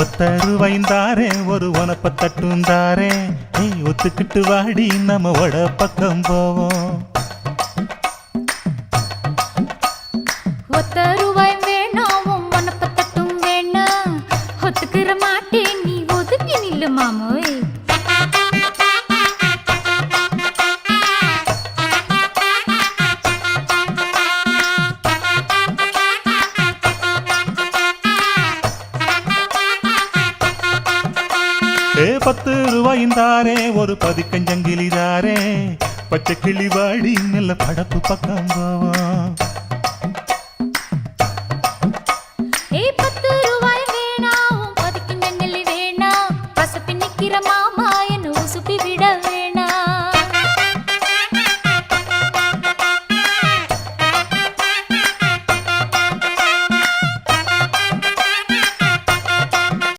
10 ரூபாய்ந்தாரே ஒரு உனப்ப தட்டுந்தாரே ஒத்துக்கிட்டு வாடி நம்ம வட பக்கம் போவோம். 10 ரூபாய் வேணாம் உனப்ப தட்டும் வேணாம் ஒத்துக்கிற மாட்டேன் நீ ஒதுங்கி நில்லு மாமோய். ஏ 10 ரூபாய்ந்தாரே ஒரு பதிக்கஞ்சங்கிலிதாரே பச்சை கிளி வாடி நல்ல படப்பு பக்கம் போவோம்.